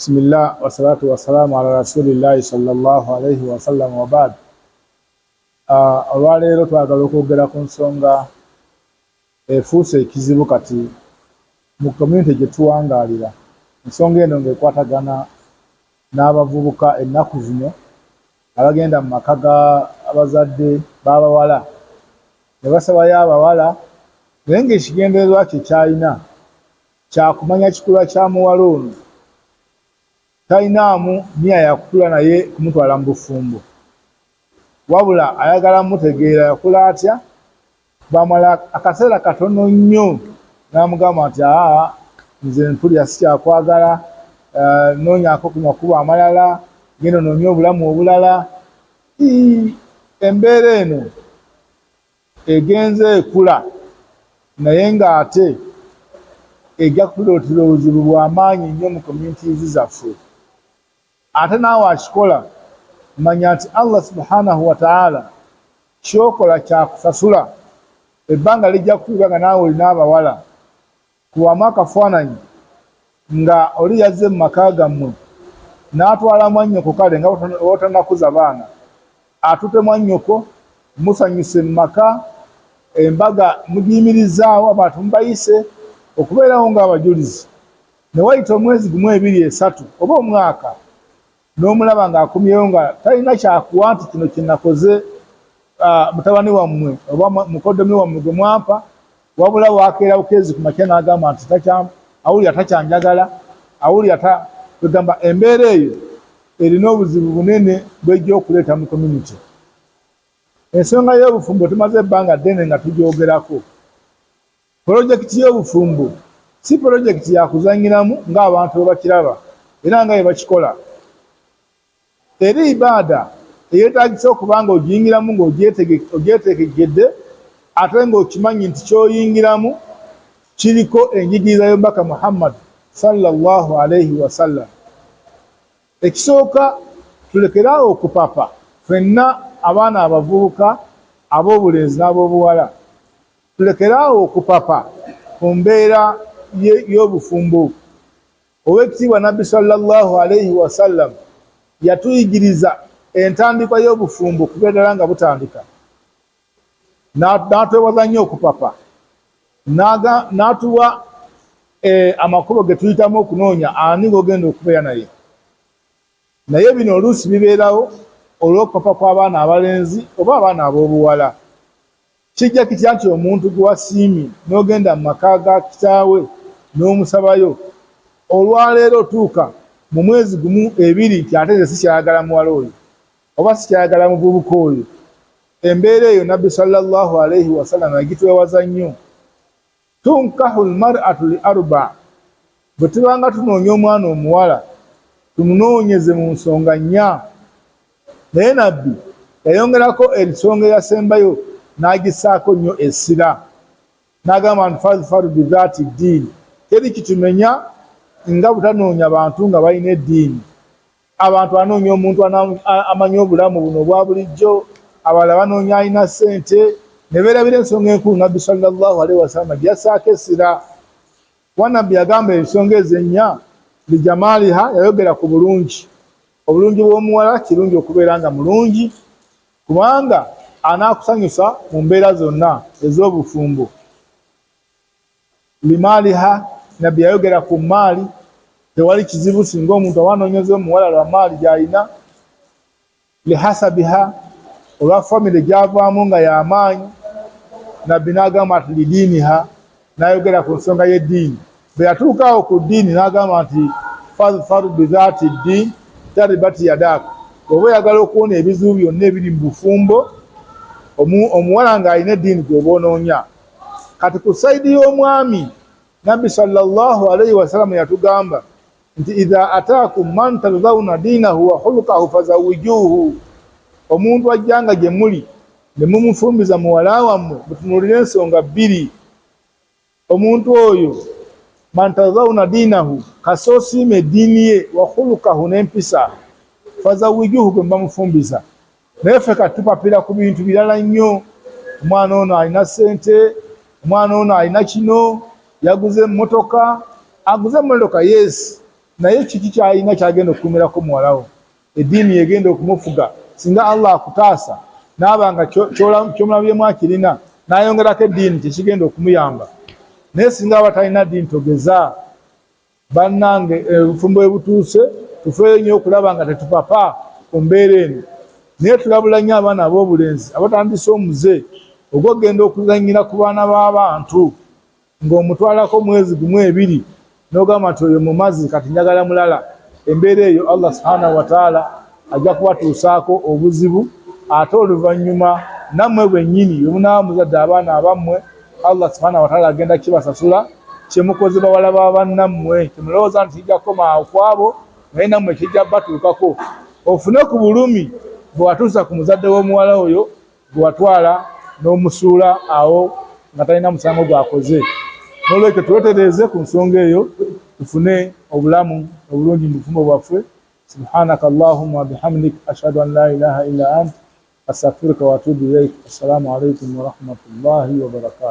Bismillah wa salatu wa salamu ala rasulillahi sallallahu alayhi wa sallam wa ba'd. Olwaleero twagala okwogera ku nsonga efuuse ekizibu kati mu community gye tuwangaalira. Ensonga eno ng'ekwatagana n'abavubuka ennaku zino abagenda mu maka abazadde b'abawala ne basabayo abawala naye ng'ekigendererwa kye kyalina kya kumanya kikula kya muwala ono talinaamu nia yakutula naye kumutwala mu bufumbo, wabula ayagala mutegeera yakula atya. Bamala akaseera katono nnyo n'amugamba nti nze mpulira sikyakwagala, noonyaako ku makubo amalala, genda noonye obulamu obulala. Embeera eno egenze ekula naye ng'ate ejja kutuleetera obuzibu bw'amaanyi nnyo mu communities zaffe. Ate naawe akikola manya nti Allah subhanahu wa ta'ala kyokola kyakusasula. Ebbanga lijja kutuuka nga naawe olina abawala, kubamu akafaananyi nga oli yazze mu maka gammwe n'atwala mwannyoko, kale nga bw'otanakuza baana atute mwannyoko musanyuse mu maka, embaga mugiyimirizaawo, abantu mubayise okubeerawo ng'abajulizi. Ne wayita omwezi gumu, ebiri, esatu oba omwaka, n'omulaba ng'akumyewo nga talina kyakuwa nti kino kye nakoze mutabani wammwe oba mukoddomi wammwe gwe mwampa, wabula wakeera bukeezi ku makya n'agamba nti awulira takyanjagala, awulira kwegamba. Embeera eyo erina obuzibu bunene bw'ejja okuleeta mu community. Ensonga y'obufumbo tumaze ebbanga ddene nga tugyogerako. Pulojekiti y'obufumbo si pulojekiti yakuzanyiramu ng'abantu bwe bakiraba era nga bwe bakikola. Eri ibaada eyeetagisa okuba nga ogiyingiramu ng'ogyetegekedde ate ng'okimanyi nti kyoyingiramu kiriko enjigiriza y'omubaka Muhammad sallallahu alayhi wa sallam. Ekisooka, tulekeraawo okupapa ffenna abaana abavubuka ab'obulenzi n'ab'obuwala. Tulekeraawo okupapa ku mbeera y'obufumbo. Oweekitiibwa Nabbi sallallahu alayhi wa sallam yatuyigiriza entandikwa y'obufumbo kubeera ddala nga butandika. N'atwebaza nnyo okupapa, n'atuwa amakubo ge tuyitamu okunoonya ani g'ogenda okubeera naye. Naye bino oluusi bibeerawo olw'okupapa kw'abaana abalenzi oba abaana ab'obuwala. Kijja kitya nti omuntu gwe wasiimye n'ogenda mu maka ga kitaawe n'omusabayo, olwaleero otuuka mu mwezi gumu, ebiri, nti ate nze sikyayagala muwala oyo oba sikyayagala muvubuka oyo. Embeera eyo Nabbi sallallahu alayhi wa sallam yagitwewaza nnyo. Tunkahu lmar'atu li arba', bwe tubanga tunoonya omwana omuwala tumunoonyeze mu nsonga nnya. Naye Nabbi yayongerako ensonga eyasembayo n'agissaako nnyo essira, n'agamba nti fadhfaru bidhaati ddiini. Teri kitumenya nga butanoonya bantu nga balina eddiini. Abantu anoonya omuntu amanyi obulamu buno obwa bulijjo, abalala banoonya alina ssente, ne beerabira ensonga enkulu Nabbi sallallahu alayhi wa sallam gye yassaako essira. Nabbi yagamba ensonga ezo ennya lijamaaliha, yayogera ku bulungi. Obulungi bw'omuwala kirungi okubeera nga mulungi, kubanga anaakusanyusa mu mbeera zonna ez'obufumbo. Limaaliha, Nabbi yayogera ku maali. Tewali kizibu singa omuntu abanoonyeza omuwala lwa maali gy'alina. Lihasabiha, olwa famire gy'avaamu nga y'amaanyi. Nabbi n'agamba nti lidiiniha, n'ayogera ku nsonga y'eddiini. Bwe yatuukaawo ku ddiini n'agamba nti fadhfaru bidhaati ddiini taribati yadaaka. Oba oyagala okuwona ebizibu byonna ebiri mu bufumbo, omuwala ng'alina eddiini gw'oba onoonya. Kati ku sayidi y'omwami, Nabbi sallallahu alayhi wa sallam yatugamba nti idha ataakum man tardawna diinahu wa khuluqahu fazawwijuuhu. Omuntu ajjanga gye muli ne mumufumbiza muwala wammwe, mutunuulire ensonga bbiri. Omuntu oyo man tardawna diinahu, kasoosiima eddiini ye, wa khuluqahu, n'empisa, fazawwijuuhu, gwe bamufumbiza. Naye ffe kati tupapira ku bintu birala nnyo. Omwana ono alina ssente, omwana ono alina kino, yaguze emmotoka, aguze emmotoka, yes, naye kiki kyalina kyagenda okukumirako muwalawo eddiini yegenda okumufuga singa Allah akutaasa n'abanga kyomulabyemu akirina n'ayongerako eddiini kyekigenda okumuyamba. Naye singa aba talina ddiini togeza bannange obufumbo bwe butuuse tufeeyo nnyo okulaba nga tetupapa ku mbeera eno. Naye tulabula nnyo abaana ab'obulenzi abatandise omuze ogwogenda okuzannyira ku baana b'abantu ng'omutwalako mwezi gumu ebiri n'ogamba nti oyo mu mazzi kati njagala mulala. Embeera eyo Allah subhanahu wa ta'ala ajja kubatuusaako obuzibu, ate oluvannyuma nammwe bwennyini bwe munaaba muzadde abaana abammwe Allah subhanahu wa ta'ala agenda kibasasula kye mukoze bawala ba bannammwe. Temulowooza nti kijja kukoma ku abo naye nammwe kijja batuukako. Ofune ku bulumi bwe watuusa ku muzadde w'omuwala oyo gwe watwala n'omusuula awo nga talina musango gwakoze. N'olwekyo twetereeze ku nsonga eyo tufune obulamu obulungi mu bufumbo bwaffe. Subhanaka Allahumma wa bihamdik ashhadu an la ilaha illa ant astaghfiruka wa atubu ilayk. Assalamu alaykum wa rahmatullahi wa barakatuh.